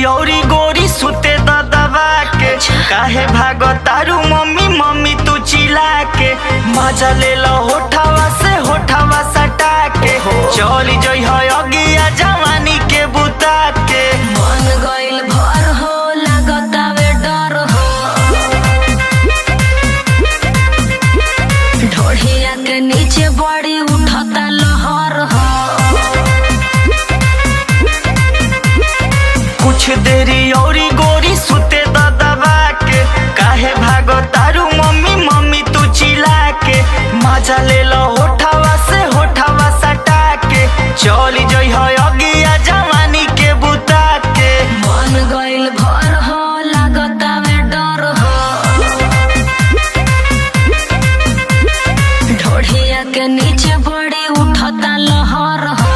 औरी गोरी सुते दबा के काहे भागो तारू मम्मी मम्मी तू चिल्ला के मजा ले लो होठावा से होठावा सटा के चली जई है अगिया जवानी के बुता के मन गइल भर हो लागतावे डर हो ढोढ़िया के नीचे बड़ी उठता लहर हो कुछ देरी औरी गोरी सुते दबा के काहे भागो तारू मम्मी मम्मी तू चिल्ला के मजा ले लो होठावा से होठावा सटा के चली जई है अगिया जवानी के बुता के मन गइल भर हो लागतावे डर हो ढोढ़िया के नीचे बड़ी उठता लहर हो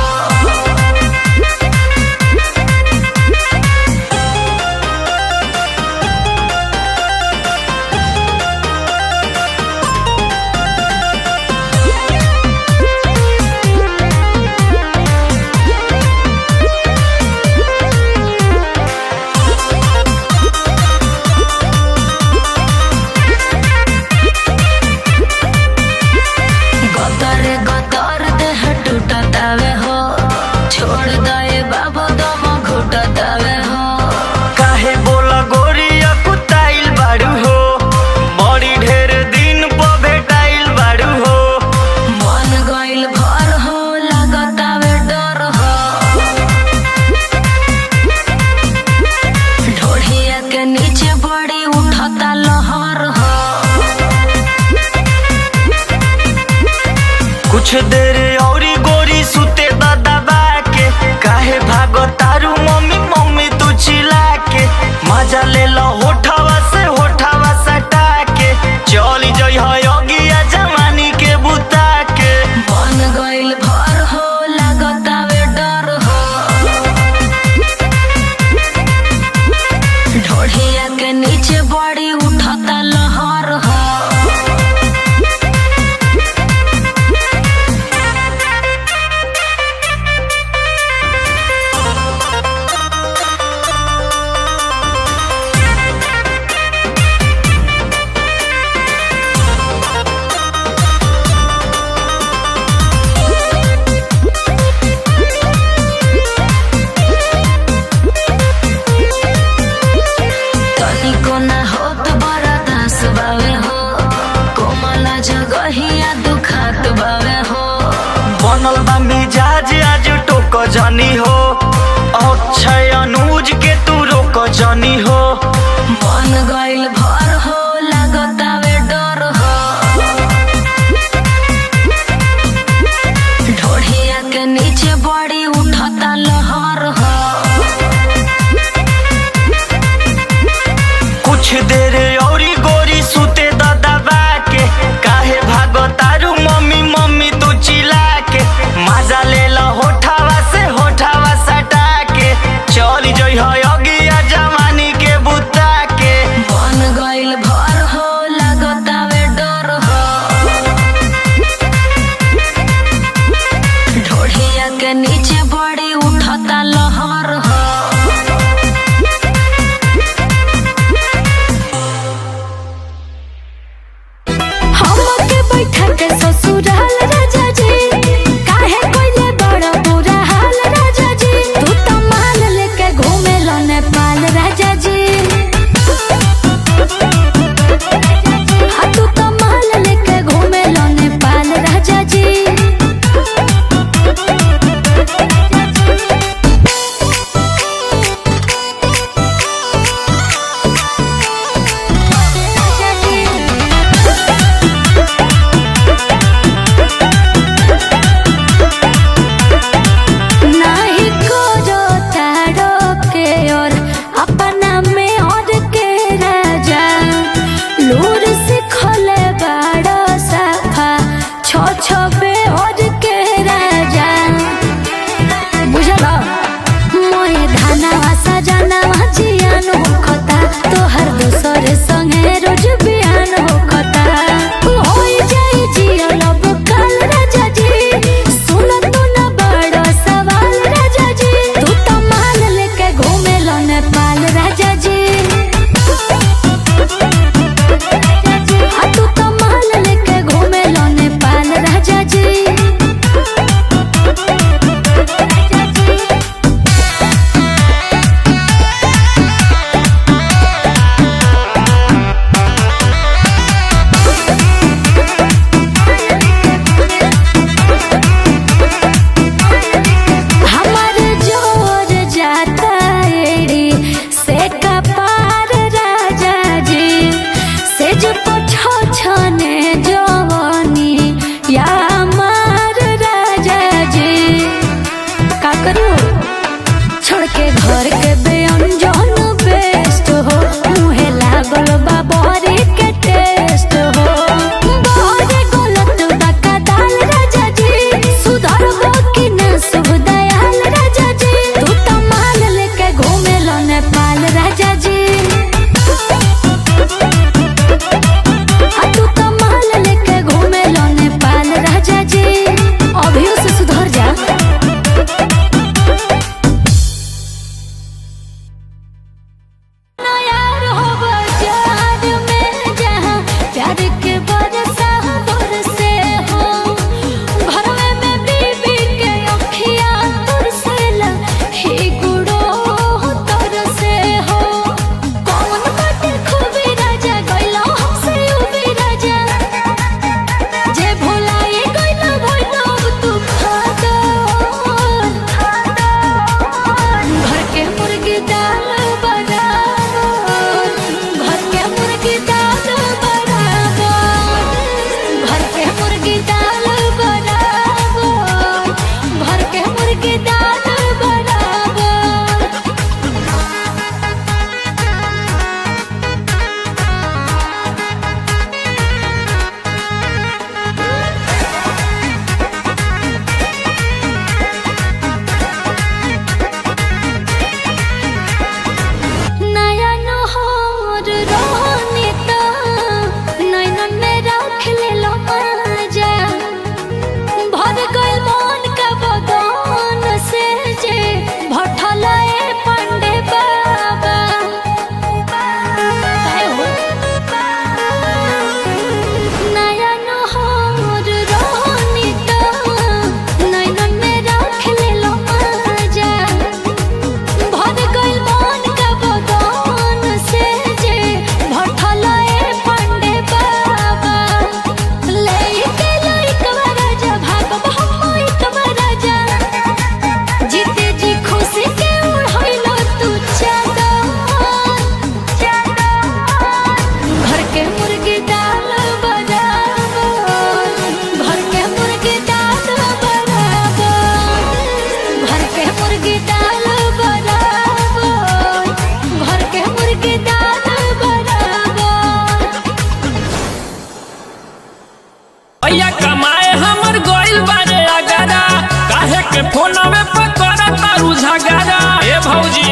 झगड़ा। ए भौजी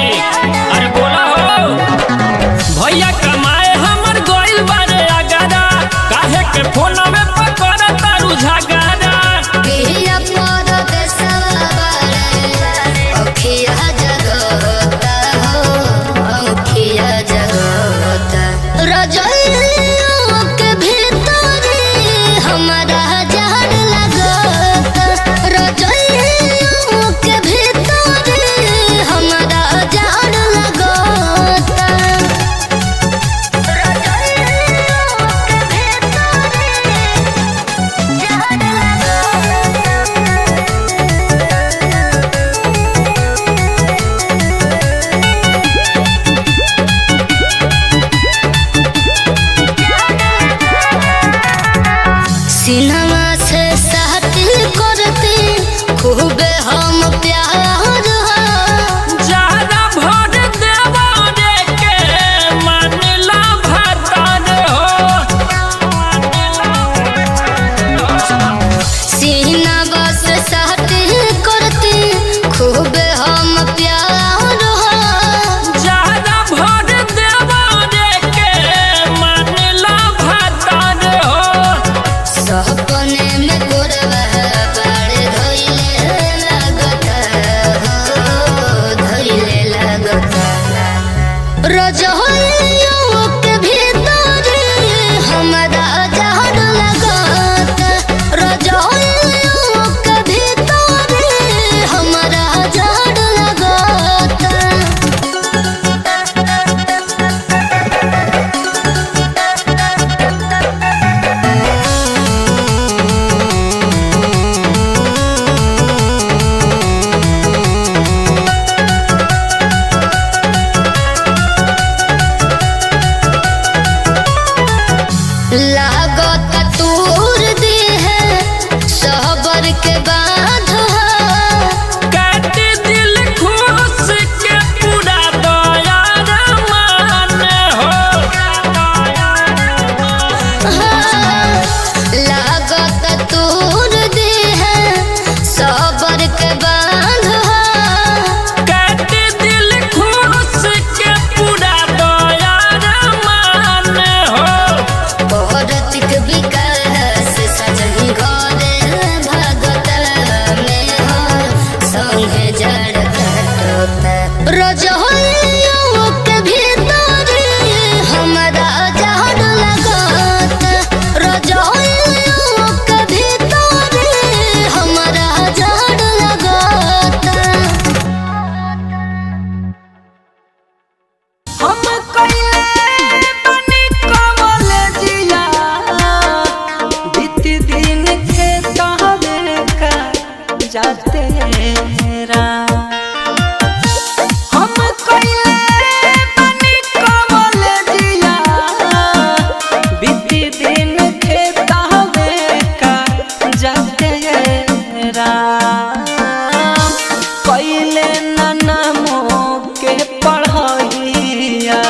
अरे बोला हो भैया कमाए हमर गोइल बारे अगरा, काहे के फोन में पकड़ तारू झगड़ा। पिया पर देसवा बारे अखिया जगता हो अखिया जगता रजइयों के भीतर हमारा जहर लगता रजइयों के भीतर हमारा जहर लगता सिनेमा से साथी करती खूबे हम प्यार ज्यादा भर देवा रे के मानला भतार हो। सिनेमा से साथी करती खूबे हम प्यार ज्यादा भर देवा रे के मानला भतार हो। सपने में गोरवा बाड़ धइले लगता हो धइले लगता रजइयों के भीतर हमारा जहर लगता रजइयों के भीतर हमारा जहर लगता। लागत तूर दी है सबर के बांध काट दिल खुश के पूरा दया रमान हो। लागत तूर दी है सबर के बांध काट दिल खुश के पूरा दया रमान हो। औरतिक विकास सजनी घरे भगत में हो संगे जड़ कटोता रजइयों के भीतर हमारा जहर लगता रजइयों के भीतर हमारा जहर लगता। हम कइले बनी कमल जिया बीत दिन खेतवे का जाते रा। हम कइले बनी कमल जिया बीत दिन खेतवे का जाते रा। कइले नामो के पढ़ाइया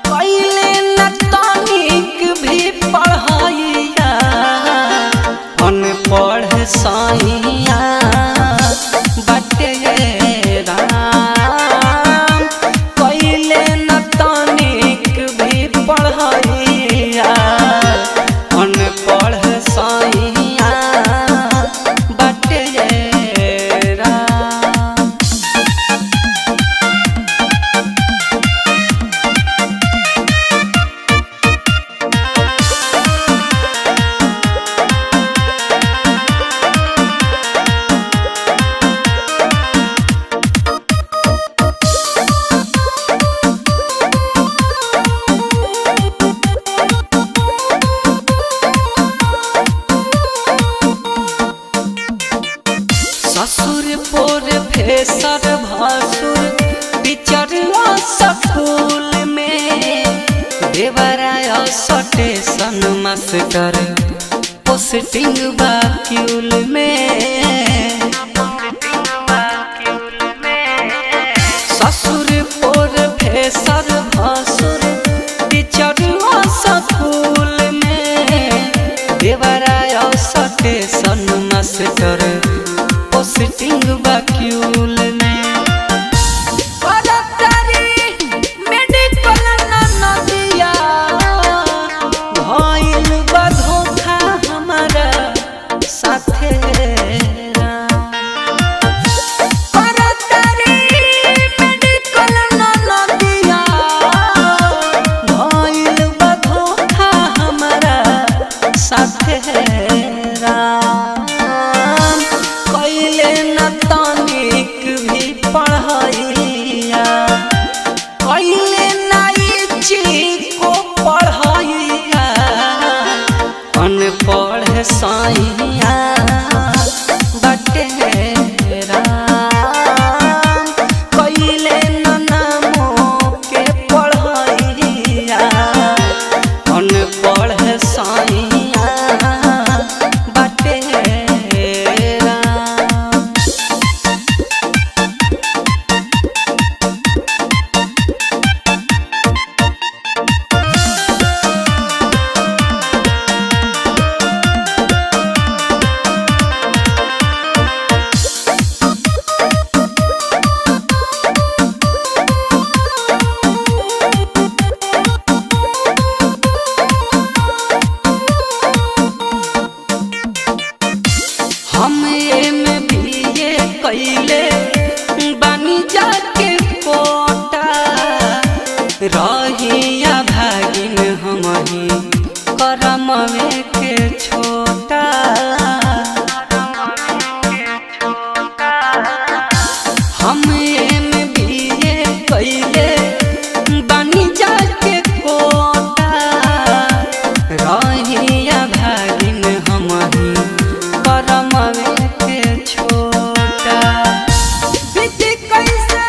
कइले न तनिक भी पढ़ाइया अनपढ़ साइया बाटे राम। कइले न तनिक भी पढ़ाइया अनपढ़ साइया बाटे राम। ससुर पोर फेसर भासुर बिचरला स्कूल में देवराया स्टेशन मास्टर पोस्टिंग बाक्यूल में। ससुर पोर फेसर भासुर बिचरला स्कूल में देवराया स्टेशन मास्टर पोस्टिंग बाक्यूल में। रहिया भागिन हमही करमवे के छोटा हम MBA कइले बानी जाके कोटा रहिया भागिन हमही करमवे के छोटा बीती कैसे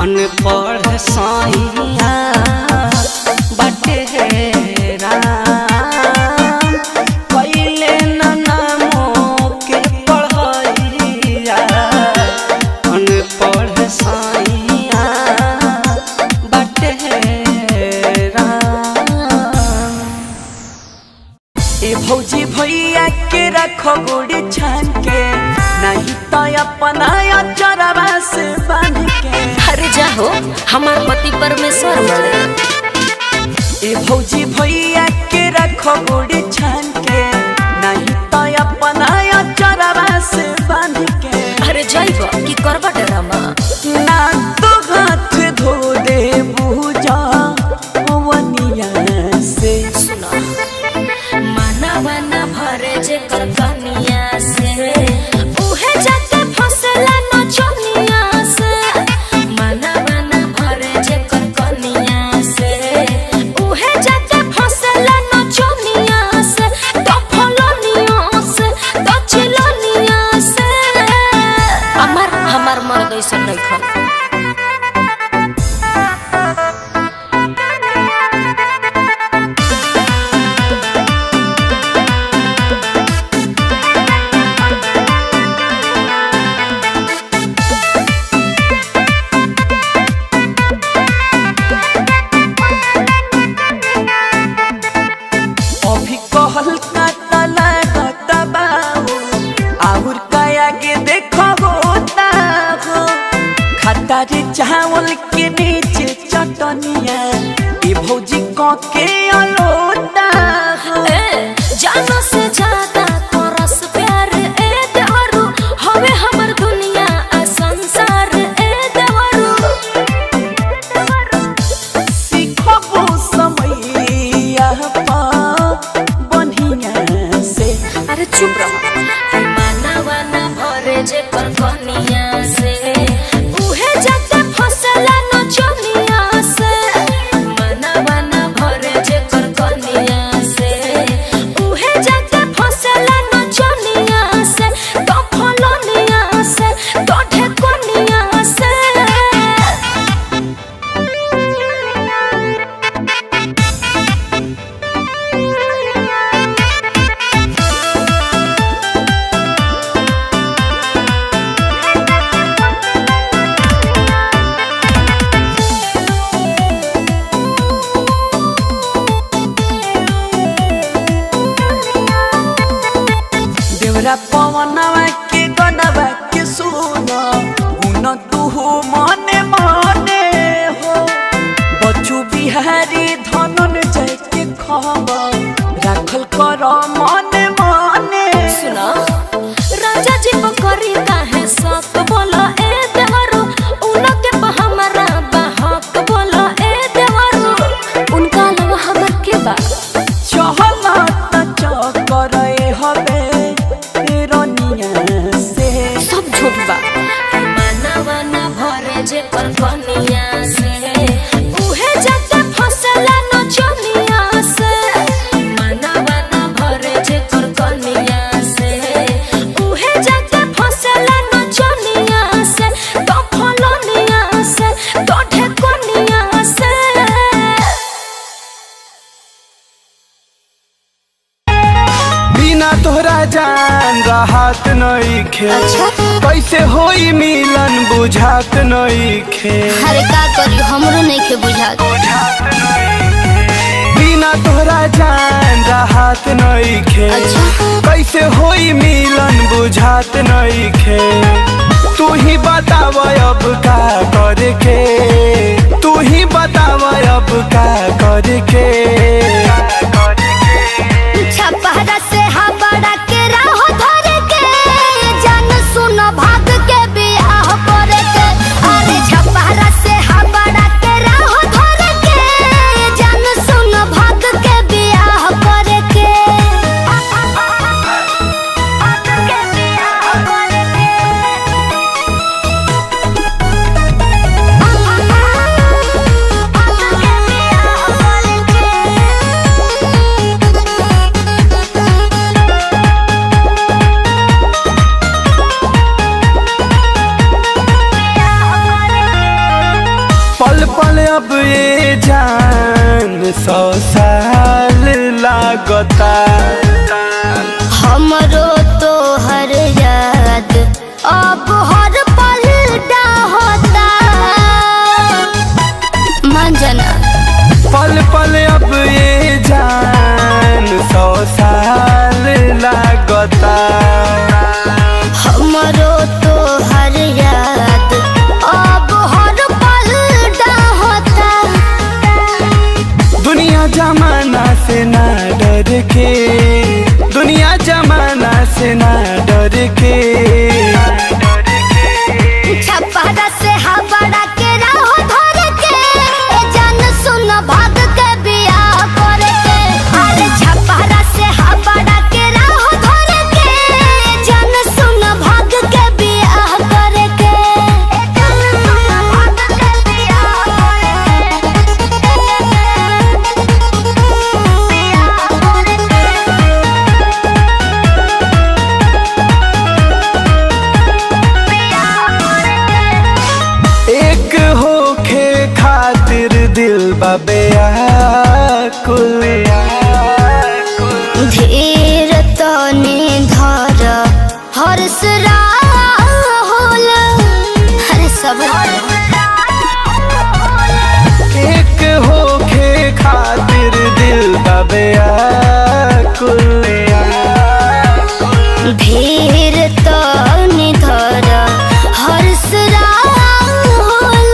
अनपढ़ साइया बाटे राम पहिले नामो के पढ़ैया अनपढ़ साइया बाटे राम। ए भौजी भैया के रखो गोड़ी छान के नहीं तो अपना चरवा से बांध के। अरे जाहो हमार पति परमेश्वर बड़े। ए भौजी भैया के रखो गोड़ी छान के नहीं तो अपना चरवा से बांध के। अरे जाइबो की करबा डरामा ना तो हाथ धो दे बुझा वनिया से। सुना माना बना भरे जे कर कनिया से उहे जाके फसला नचनिया से। माना बना भरे जे कर कनिया से उहे जाके फसला नचनिया से। तो फलनिया से तो चिलनिया से हमार मर्द ऐसा नहीं खा। चावल के नीचे चटनिया ए भौजी क के अलोटा जानो से ज्यादा तोरस प्यार ए देवरू हवे हमर दुनिया आ संसार ए देवरू। सीखबो समैया पा बनिया से। अरे चुप रहो माना वाना भरे जे कर कनिया से उहे जाके फसला नचनिया से। माना वाना भरे जे कर कनिया से उहे जाके फसला नचनिया से। तो फलनिया से तो ढेकनिया से देवरा पवनवा के गनवा के सुनो उन तू मने मने हो। बचू बिहारी धनन जय के खबर राखल कर मने मने। सुना राजा जी बकरी काहे सक बोला ए देवरू उनके पे हमरा बहक बोला ए देवरू उनका लव हमर के बा। चहला त चकर हबे रनिया से। सब झूठ बा माना वाना भरे जे कर कनिया से उहे जाके फसला नचनिया से। माना वाना भरे जे कर कनिया से उहे जाके फसला नचनिया से। तो फलनिया से तो ढेकनिया से बिना तोहरा जान राहत नइखे। कैसे होई मिलन बुझा बुझात नइखे। अरे का करी हमरो नहीं के बुझात। बिना तोहरा जान राहत नइखे। अच्छा। कैसे होई मिलन बुझात नइखे। तू ही बताव अब का करे के, तू ही बताव अब का करे के। छपहरा से हाबड़ा के राह धरे के जान सुन भाग के बियाह करे के। अरे छपहरा से हाबड़ा के राह धरे के जान सुन भाग के बियाह करे के। पल पल अब ये जान 100 साल लागता। हमरो तो हर याद अब हर पल होता। मंजना पल पल अब ये जान 100 साल लागता। हमरो तो हर याद अब हर पल होता। दुनिया जमाना से ना डर के, दुनिया जमाना से ना डर के। छपहरा से हाबड़ा के राह धरे के जान सुन भाग के बियाह करे के। अरे छपहरा से हाबड़ा के राह धरे के जान सुन भाग के बियाह करे के। जान सुन भाग के बियाह करे एक होखे खातिर दिल बाबे आकुल। धीर तने धर हर्ष राहुल। अरे सब एक होखे खातिर दिल बाबे आकुल। धीर तने धर हर्ष राहुल।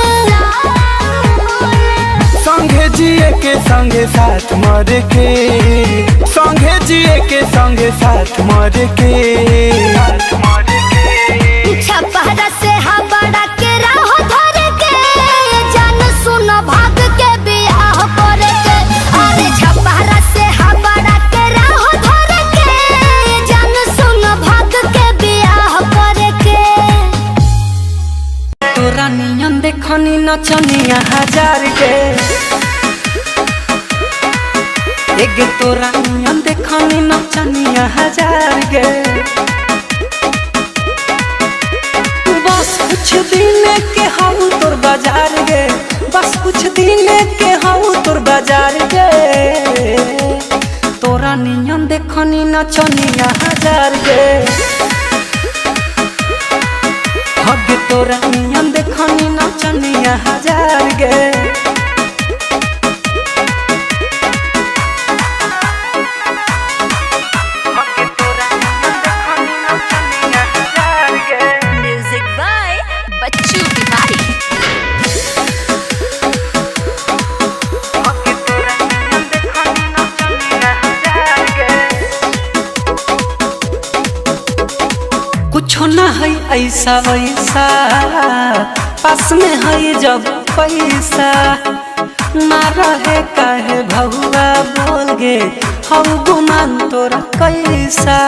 संगे जिए के संगे साथ मर के, संगे जिए के संगे साथ मर के। छपहरा से हाबड़ा के राह धरे के जान सुन भाग के बियाह करे के। अरे छपहरा से हाबड़ा के राह धरे के जान सुन भाग के बियाह करे के। तोरा नियन देखनी नचनिया हजार के। एक तोरा नियन देखनी नचनिया हजार के। बस कुछ दिन के हम तोर बाजार गे, बस कुछ दिन के हम तोर बाजार गे। तोरा नियन देखनी नचनिया हजार गे। हग तोरा नियन देखनी नचनिया हजार गे। म्यूजिक बाय बच्चू बिहारी। कुछो ना है ऐसा वैसा, पास में है जब पैसा। ना रहे काहे भहुआ बोल गे, हम गुमान तोरा कैसा।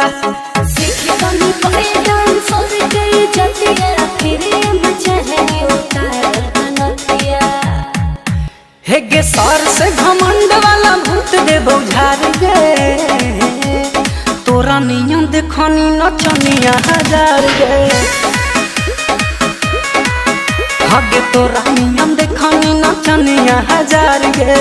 हे गे सर से घमंड वाला भूत दे बौझार गे। तोरा नियम देखनी नचनिया हजार गे। हगे तोरा नियम देखनी नचनिया हजार गे।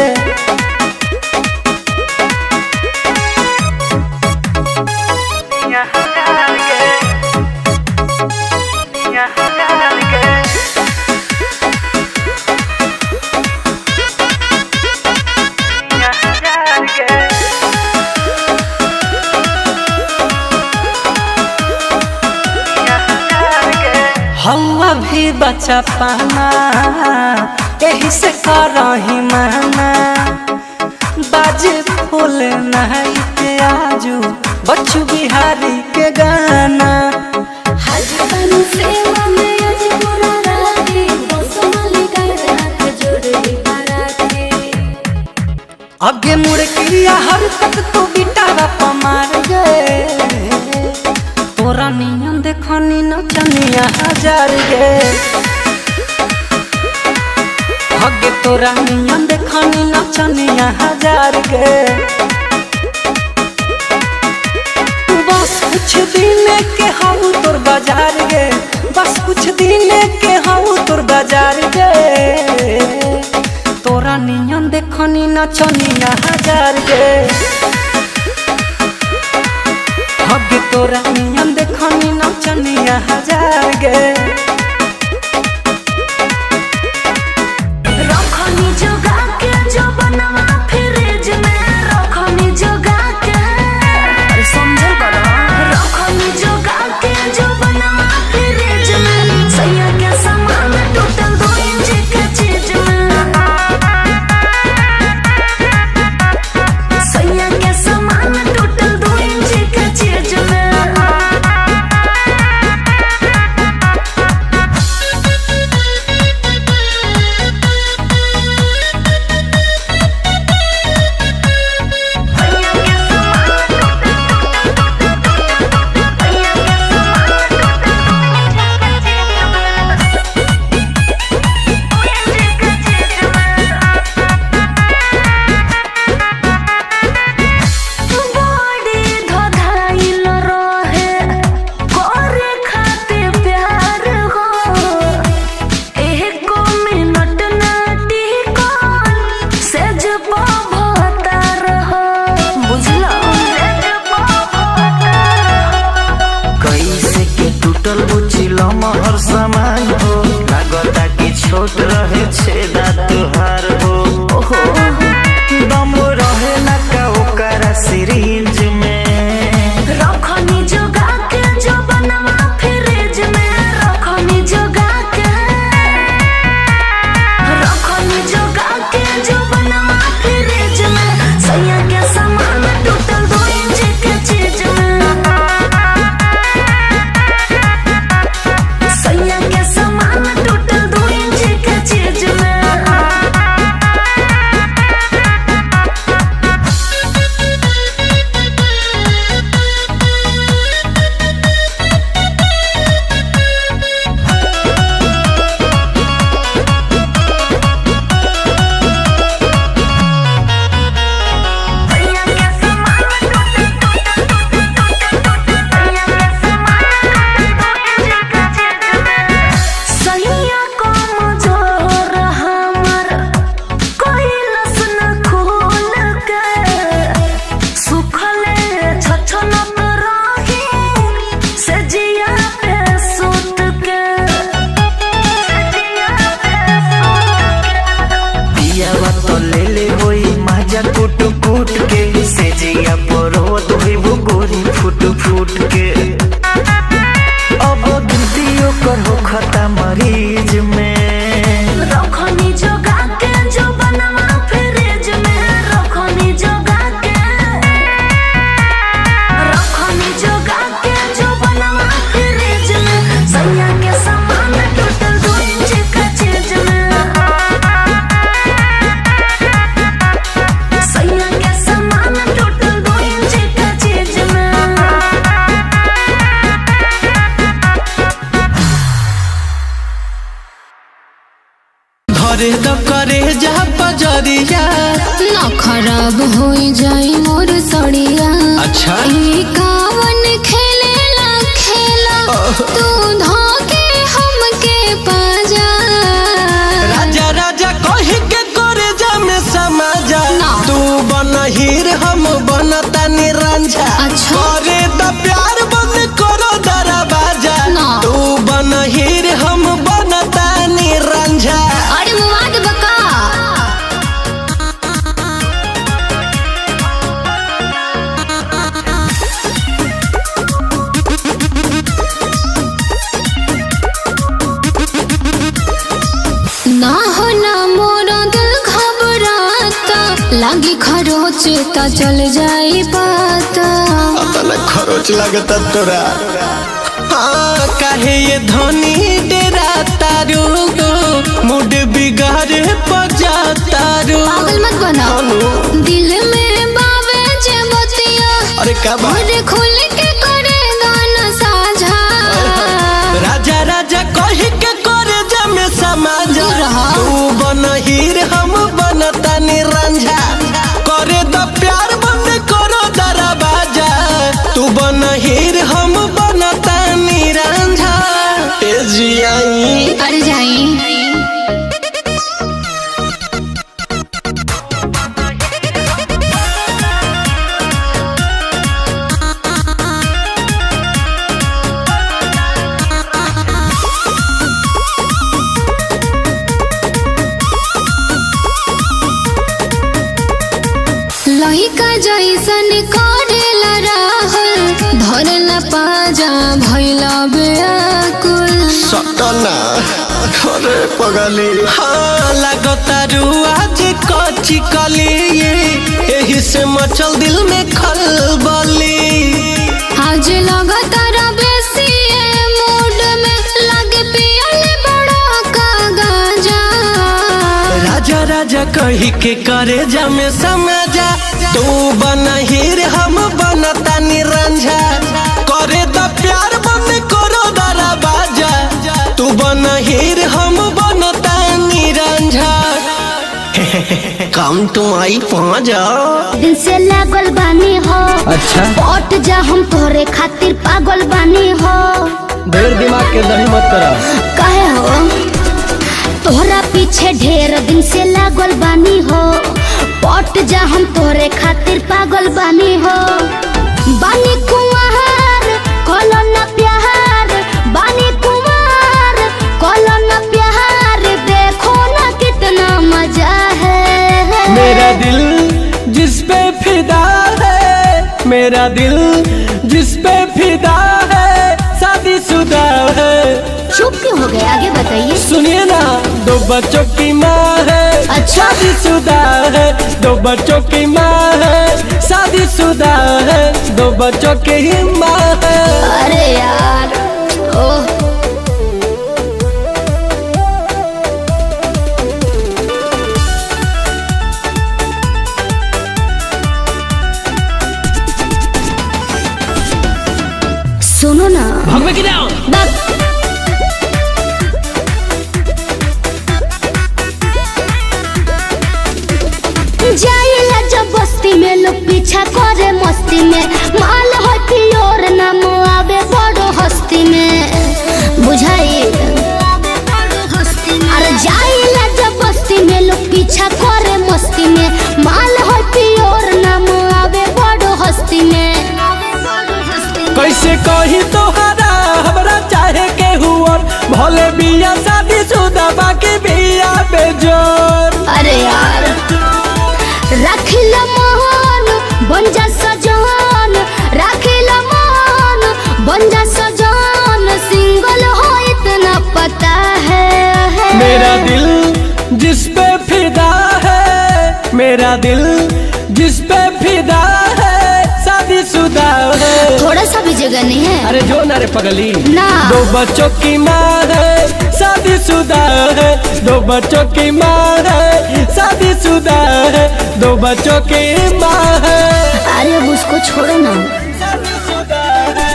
भी बचा पाना, यही से करही माना। बाजे फूल नहीं के आजू बच्चू बिहारी के गाना। हजबन सेवा में आज पूरा राती बसमली कर हाथ जोड़े बाराती। आगे मुड़ किया हर तक तो गिटारा पमार गए, तोरा नियन देखनी नचनिया हजार गे। आगे तोरा नियन देखनी नचनिया हजार गे। बस कुछ दिन के हाउ तोर बाजार गे, बस कुछ दिन के हाउ तोर बाजार गे। तोरा नियन देखनी नचनिया हजार गे। हगे तोरा नियन देखनी नचनिया हजार गे। रखनी जोगा के जो बनवा फ्रिज में, रखनी जोगा के समझल करो। रखनी जोगा के जो बनवा फ्रिज में, सैया के सामान टोटल 2 इंच के चीज में। सैया के सामान टोटल 2 इंच के चीज में। हर सामान हो लागता कि छोट रहे छेदा तुहार हो। ओहो दम रहे ना का ओकरा सिरिंज में। रखनी जोगा के जो बनवा फ्रिज में, रखनी जोगा के। रखनी जोगा के जो बनवा फ्रिज में, सैया के सामान टोटल 2 इंच के चीज में। सैया के सामान टोटल 2 इंच के चीज में। सैया को मजोर हमर कैलस न खोल के, सुखले छछनत रही से जिया पे सुत के। पियावा तो ले ले होई माजा कूट कूट के, से जिया परो धोई वो गोरी फूट फूट के। अब गिनतियों कर हो खता मरीज में। रखनी जोगा के जो बनवा फ्रिज में, रखनी जोगा के। रखनी जोगा के जो बनवा फ्रिज में, सैया के सामान टोटल 2 इंच के चीज में। सैया के सामान टोटल 2 इंच के चीज में। घरे तो करे जा बजरिया ना खराब हो जाए मोर सड़िया। अच्छा ई कावन खेलेला खेला तू धोके हमके पाजा। राजा राजा कही के करे जा में समाजा। ना। तू बनहीर हम बनता निरंजा। अच्छा। करे तो प्यार बंद करो दरवाजा। ना। तू बनहीर हम बनता निरंजा। अरे मुआद बका लागी खरोच त चल जाई पता। अतला खरोच लगता तोरा। हाँ काहे ये धनी डेरा तारू मूड बिगाड़े बजा तारू। पागल मत बनाओ दिल में बावे जे बतिया। अरे क्या बात? और खुल के करे गाना साझा। राजा राजा कही के करे जमे समाज। तू बन हीर हम बनता निरंझा। करे द प्यार बंद करो दरवाजा। तू बन हीर हम बनता निरंझा। ए जियाई अरे जाई लहिका जैसन करेला राहुल धरला पाजा भैला बेकुल। सटना अरे पगली। हाँ लगता आज कच्ची कली यही से मचल दिल में खलबली। आज लगातार बेसी मूड में लगे पियल बड़ा का गाजा। राजा राजा कही के करे जमे समझा। तू बन हीर हम बनता निरंझा। करे द प्यार बंद करो दरवाजा। तू बन हीर हम बनता निरंझा। काम तुम आई पहुंचा दिल से लागल बानी हो। अच्छा पट जा हम तोरे खातिर पागल बानी हो। ढेर दिमाग के दही मत करा। कहे हो तोहरा पीछे ढेर दिन से लागल बानी हो। पट जा हम तोरे खातिर पागल बानी हो। बानी कुमार कलो ना प्यार। बानी कुमार कलो ना प्यार। देखो ना कितना मजा है। मेरा दिल जिस पे फिदा है। मेरा दिल जिस पे फिदा है शादीशुदा है। चुप क्यों हो गए आगे बताइए। सुनिए ना 2 बच्चों की माँ है। अच्छा। शादीशुदा है 2 बच्चों की माँ है। शादीशुदा है 2 बच्चों की ही माँ है। अरे यार ओह सुनो ना भगवे की जाओ जाइला जब बस्ती में लोग पीछा करे मस्ती में। माल होती और नाम आवे बड़ो हस्ती में बुझाई। अरे जाइला जब बस्ती में लोग पीछा करे मस्ती में। माल होती और नाम आवे बड़ो हस्ती में। कैसे कही तोहरा हमरा चाहे के हुआ भले बिया शादीशुदा बाकी बिया बेजोर। अरे यार राखिला मोहन बन जा सजन। राखिला मोहन बन जा सजन। सिंगल हो इतना पता है। मेरा दिल जिस पे फिदा है। मेरा दिल जिस पे फिदा है शादीशुदा है। थोड़ा सा भी जगह नहीं है। अरे जो ना रे पगली ना 2 बच्चों की माँ है। शादीशुदा है 2 बच्चों की माँ है। शादीशुदा है 2 बच्चों की माँ है। अरे अब उसको छोड़ो ना। शादीशुदा है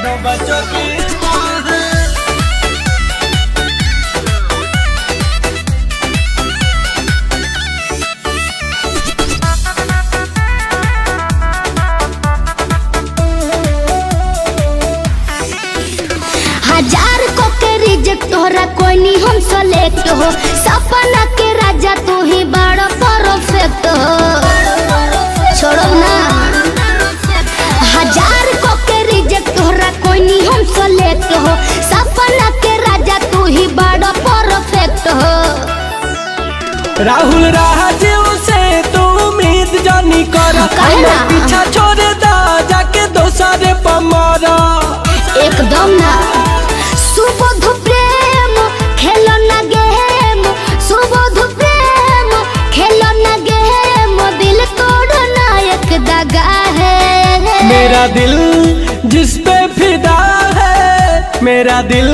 2 बच्चों की माँ है। हजार को के रिजेक्ट तोहरा कोई नहीं हम सेलेक्ट हो। सपना के राजा तू ही बड़ा परफेक्ट हो। छोड़ो ना 1000 को के रिजेक्ट तोहरा कोई नहीं हम सेलेक्ट हो। सपना के राजा तू ही बड़ा परफेक्ट हो। राहुल राजीव से तू उम्मीद जानी कर। काहे ना? पीछा छोड़ दा जाके दोसरे पर मारा। एकदम ना सुबोध प्रेम खेलो ना गेम। सुबोध प्रेम मेरा दिल जिस पे फिदा है, मेरा दिल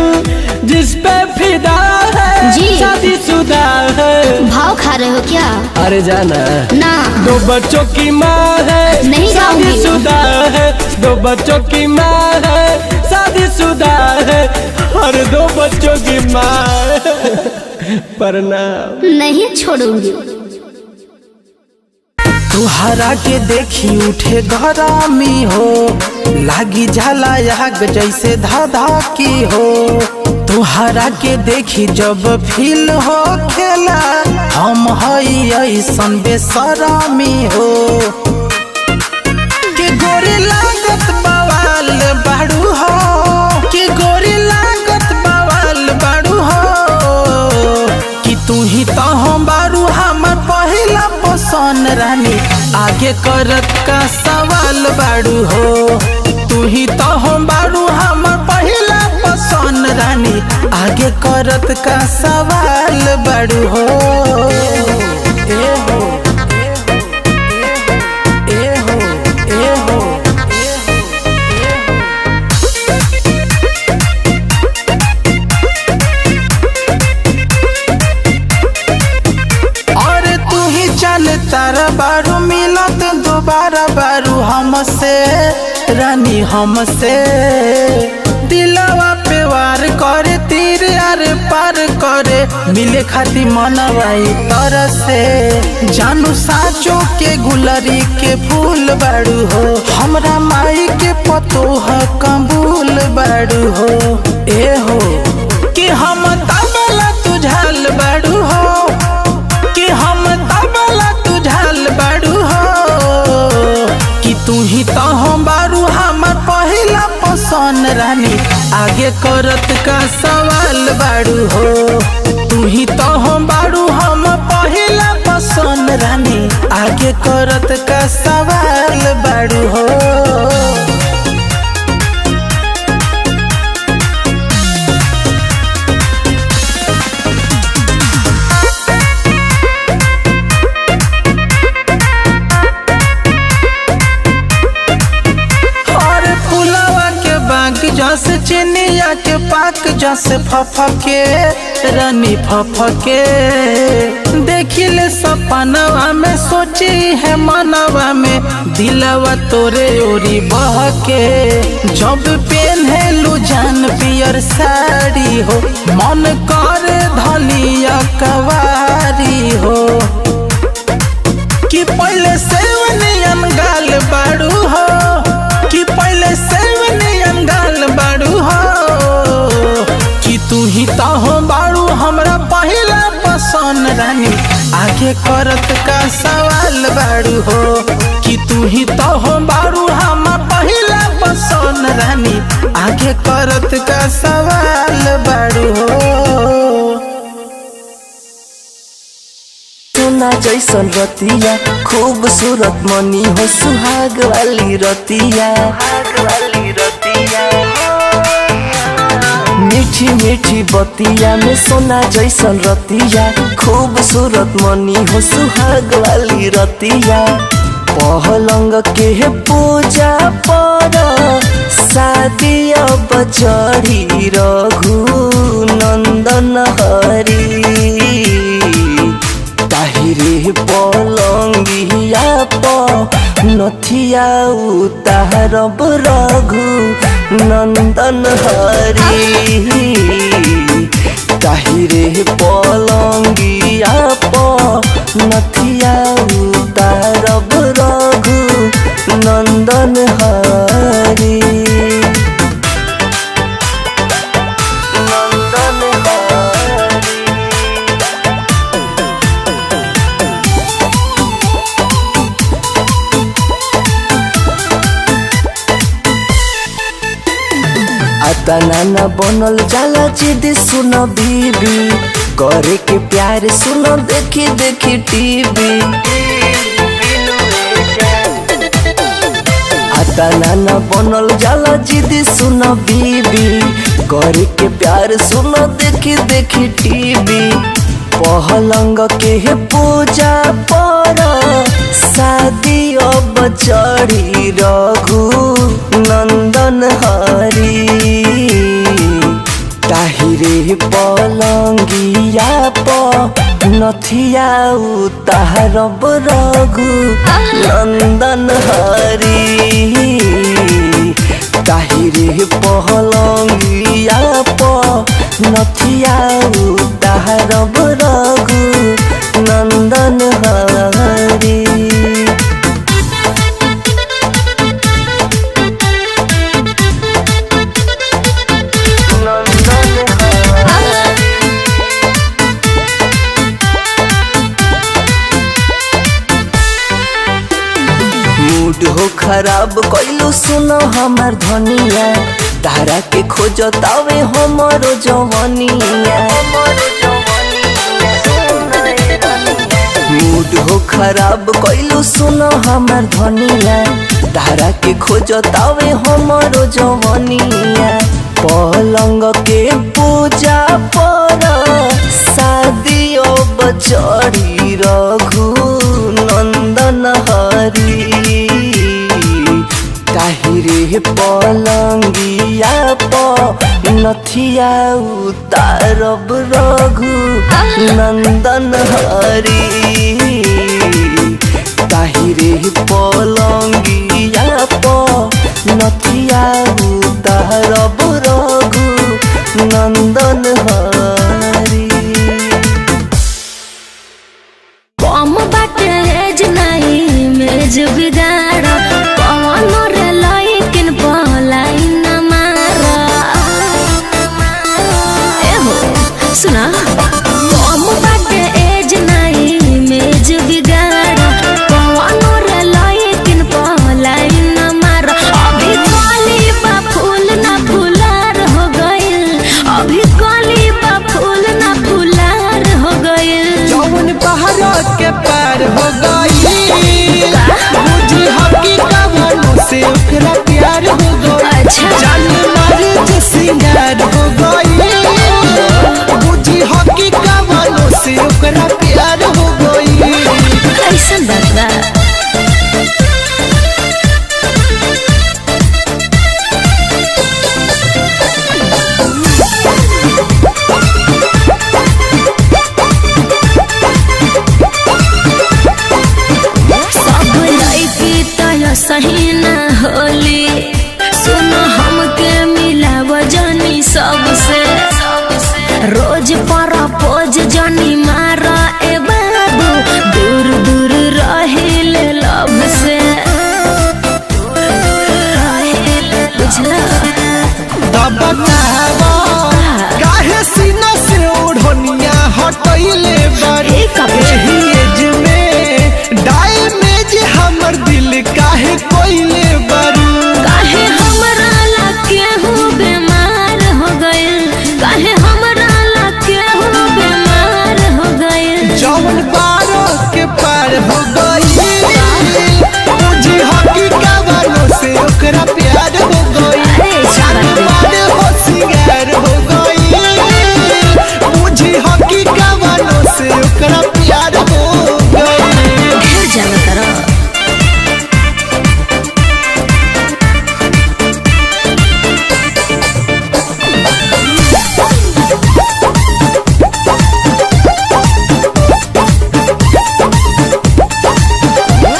जिस पे फिदा है, जी। शादीशुदा है। भाव खा रहे हो क्या? अरे जाना ना 2 बच्चों की माँ है, नहीं जाऊंगी। शादीशुदा है, 2 बच्चों की माँ है, शादीशुदा है, और 2 बच्चों की माँ है। प्रणाम। नहीं छोड़ूंगी। तुहरा के देखी उठे गरमी हो, लागी जाला आग जैसे धाधा की हो। तुहरा के देखी जब फील हो खेला, हम हई ऐसन बेसरमी हो। के गोरी लागत बवाल बाड़ू हो, के गोरी लागत बवाल बाड़ू हो। कि तू ही तो हम बारू हमर पहिला पसंद रानी, आगे करत का सवाल बाड़ू हो। तू ही तो हम बारू हमर पहिला पसंद रानी, आगे करत का सवाल बाड़ू हो। ए हो ए हो ए हो और तू ही चल तारा बारू मिलत दोबारा बारू हमसे रानी, हमसे दिलवा पे वार करे, तीर यार पार करे, मिले खाती मनवाई तर से। जानू साचो के गुलरी के फूल बाड़ू हो, हमरा माई के पतोह कबूल बाड़ू हो। ए हो कि हम तबला तुझाल बाड़ू हो, कि हम तबला तुझाल बाड़ू हो। कि तू ही तो हम बारू हमर पहिला पसंद रानी, आगे करत का सवाल बाड़ू हो। तू ही तो हम बारू हम पहिला पसंद रानी, आगे करत का सवाल बाड़ू हो। जस चिनिया के पाक जस फफके रानी फफके, देखिले सपनवा में सोची है मनवा में, दिलवा तोरे ओरी बहके। जब पहनलू जान पियर साड़ी हो, मन करे धलिया कवारी हो। कि पहले सेवनियन गाल बाड़ू हो, कि पहले सेवनियन गाल बाड़ू हो। कि तू ही तो हो बाड़ू हमरा पहिला पसंद रानी, आगे करत का सवाल बाड़ू हो। कि तू ही तो हो बाड़ू हम पहिला पसंद रानी, आगे करत का सवाल बाड़ू हो। सोना जैसन रतिया खूबसूरत मनी हो, सुहाग वाली रतिया, मीठी मीठी बतिया में सोना जैसन रतिया, खूबसूरत मनी हो, सुहाग वाली रतिया। पहलंग के पूजा पर शादी अब चढ़ी रघु नंदन हरी। ताहिरे पलंगिया प नथिया उतारब रघु नंदन हरी। ताहिरे पलंगिया प नथिया उतारब रघु नंदन हरी। नाना बनल जाला जिद सुन बीबी, करे के प्यार सुन देखी देखी टीवी। आता नाना बनल जाला जिद सुन बीबी, करे के प्यार सुन देखी देखी टीवी। पहलंग के पूजा पर शादी अब चढ़ी रघु नंदन हरी ताहिरे पलंगिया प नथिया उतारब रघु नंदन हरी ताहिरे पलंगिया प नथिया उतारब रघु नंदन हरी मूड हो खराब कैलू सुनो हमार धनिया तारा के खोजतावे हमरो जवनिया मूड हो खराब कैलू सुनो हमार धनिया तारा के खोजतावे हमरो जवनिया पलंग के पूजा पर शादी अब चढ़ी रघु नंदन हरी ताहिरे पलंगिया प नथिया उतारब रघु नंदन हरी ताहिरे पलंगिया प नथिया उतारब रघु नंदन हरी कम बाटे एज नहीं मेज बिगाड़ पवन रे लइकिन पलाई न मारा एहो सुना कम बाटे एज नहीं मेज बिगाड़ पवन रे लइकिन पलाई न मारा अभी कली बा फूल ना फूलार हो गइल अभी कली बा फूल ना फूलार हो गइल जौन पहाड़ के पार हो गई मुझे हकी कवनों से ओकरा प्यार हो गई अच्छा। जान मार जे सिंगार हो गई मुझे हकी कवनों से ओकरा प्यार हो गई कैसन बात बा सब लड़की तो सही ना होली सुनो हमके मिलाव जनी सबसे रोज पर पोज जनी मारा ए बाबू दूर दूर रहिले लब से बुझला तब बतावा काहे सीना से ओढ़निया हटैले बारी ए कपड़े। एही एज में डैमेज हमर दिल काहे कोइले बारू काहे हमरा लगे हूँ बीमार हो गइल काहे हमरा लगे हूँ बीमार हो गइल जौन बारो के पार हो गई मुझे हकी कवनों से ओकरा प्यार हो गई अरे जान मार हो सिंगार हो गई मुझे हकी कवनों से ओकरा प्यार हो गई ढेर जाना करो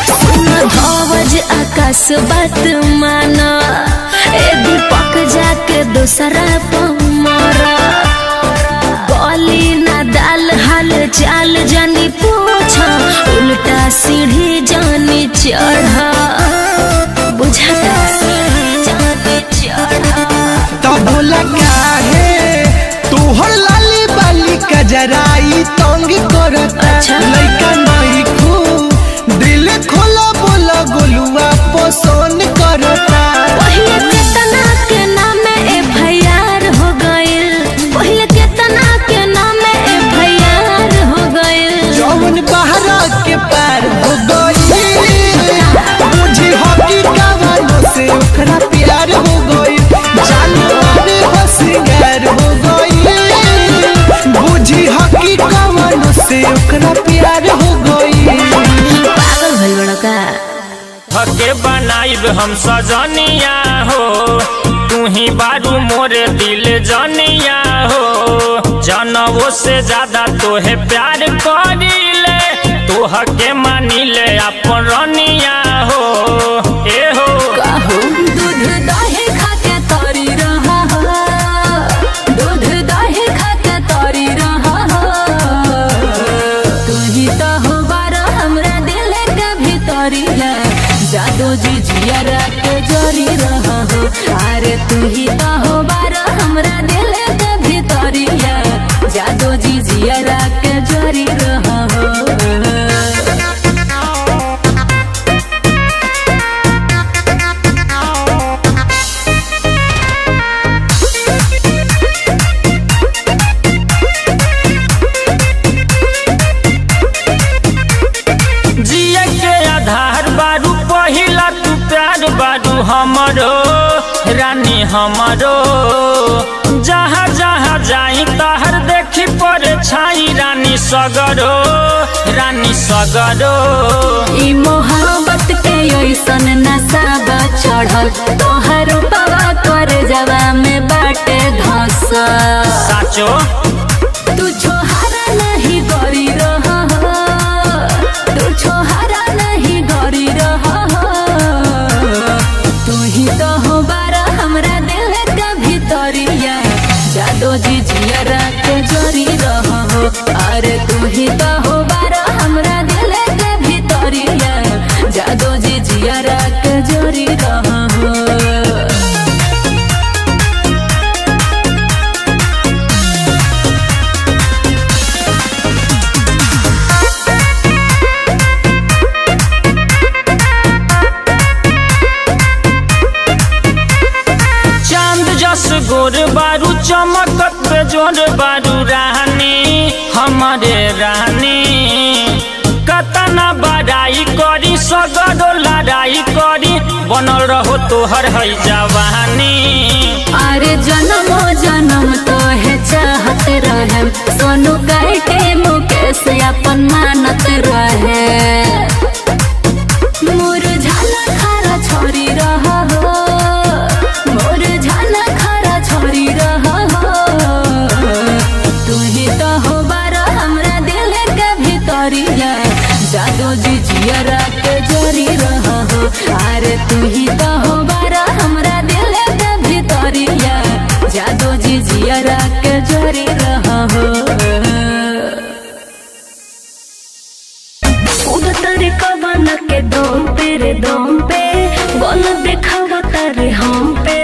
धवज आकाश बात माना ए दीपक जाके दूसरा पमारा गली ना दाल हाल चाल जानी पूछा उल्टा सीढ़ी जानी चढ़ा बुझाता जानी चढ़ा तब लगा है तोहर लाली बाली कजराई तंग करता अच्छा। लइका नहीं खू दिल खोला बोला गोलुआ पसंद करता पहिले केतना के नाम FIR हो गइल पहिले केतना के नाम FIR हो गइल जौन बहरा के पार हो गई मुझे हकी कवनों से ओकरा प्यार हो गई जान मारे हो सिंगार हो गई बुझी हकी कवनों राउर हम सजनिया हो तू ही बारू मोरे दिल जनिया हो जनवो से ज्यादा तोहे प्यार करीले तोह के मानिले अपन रनिया हो ए हो दूध दही खाके तोरी रहा हो दूध दही खाके तोरी रहा हो तू ही तो हो बारा हमरा दिल के भीतरिया जादू जी जिया के जोरी रहा हो अरे तू ही तो हो बारा हमरा दिल के भीतरिया जादू जी जिया के जोरी रहा हो जिए के आधार बारू पहिला तू प्यार बारू हमरो रानी हमरो जहाँ जहाँ जाई तहर देखी पड़े छाई रानी सगरो ई मोहब्बत के ऐसन नशा बा चढ़ल तोहर पवा कर जवा में बाटे धस साचो तू छोहारा नहीं गरी रहा हो तू छोहारा नहीं गरी रहा हो तू ही तो हो बारा हमरा दिल के भीतरिया जादू जी जिया के जोरी रहा हो अरे तू ही तो हो बारा हमरा दिल के भीतरिया जादू जी जिया के जोरी रहा हो चांद जस गोर बारू चमकत बेजोर बारू रानी हमारे रानी कतना बड़ाई करी सगरो लड़ाई करी बनल रहो तोहर है जवानी अरे जन्मो जन्म तो है चाहत रहे सोनू कहते मुकेश अपन मानत रहे मोर झाला खारा छोरी रहा हो मोर झाला खारा छोरी रहा हो तू ही तो हो बारा हमरा दिल के भीतरिया जादू जी जिया के जोरी रहा हो अरे तू ही तो हो बारा हमरा दिल के भीतरिया जादू जी जिया के जोरी रहा हो उधर कवन के दम पे बोल देखावा तारे हम पे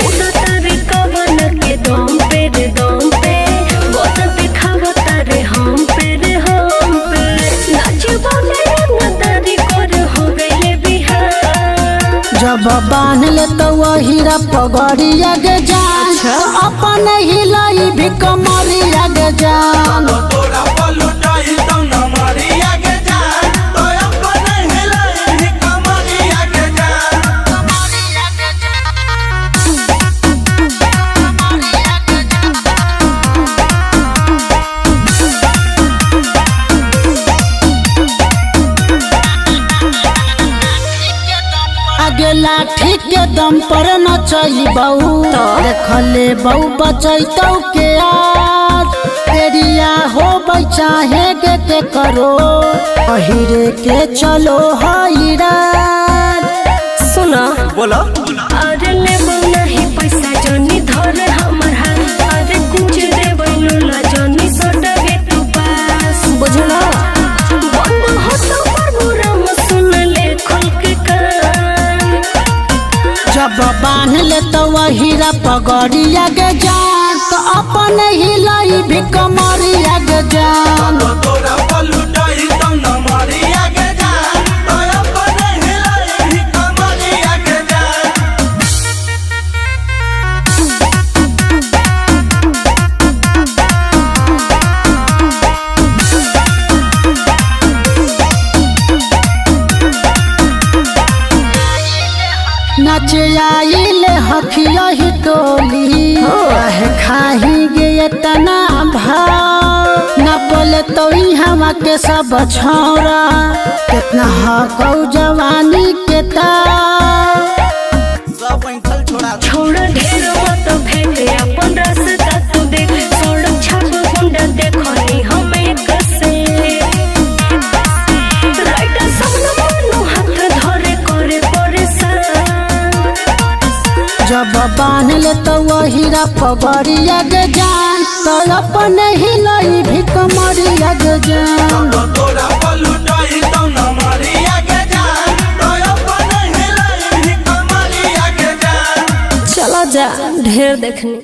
उधर कवन के दम पे बोल देखावा तारे हम पे नाच बोले न तारी कर हो गइले बिहार जब बांध ले तो हीरा पगड़िया गे जान अपन हिलाई भी कमरिया गे जान तोरा पलुटाई तो न मरिया के जान तो अपन हिलाई ही कमरिया के जान आगे लाठी के दम पर नचैबऊ देखले बऊ बचैतौ के आज एरिया हो चाहे के करो पहिरे के चलो हैरा सुना बोलो अरे लेबो नहीं पैसा जनी धर हमर हाथ अरे कुछ देबो ला जनी सटगे तू पास बुझला बंद हो तो प्रोग्राम सुन ले खोल के कान जब बांध ले तो हीरा पगड़िया गे जान तो अपन हिलाई भी कमरिया गे जान तोरा पलुटाई तो न मरिया के जान तो अपन हिलाई ही कमरिया के जान नच आइले हखिया ही टोली काहे खाही गे तना भाव न बोले तो ही हवा के सब छौरा कितना हकौ जवानी के तार छोड़ ढेर मत फेंके अपन रास्ता तू देख सड़क छाप गुंडा देखनी हमें कसे राइटर सब न मानो हाथ धरे करे परेशान जब बांध ले तो वहीरा पगड़िया के जान तो अपन हिलई भी कमरिया के जान तोरा पलुटाई तो न मारिया के जान तो अपन हिलाई कमरिया के जान चला जा ढेर देखनी।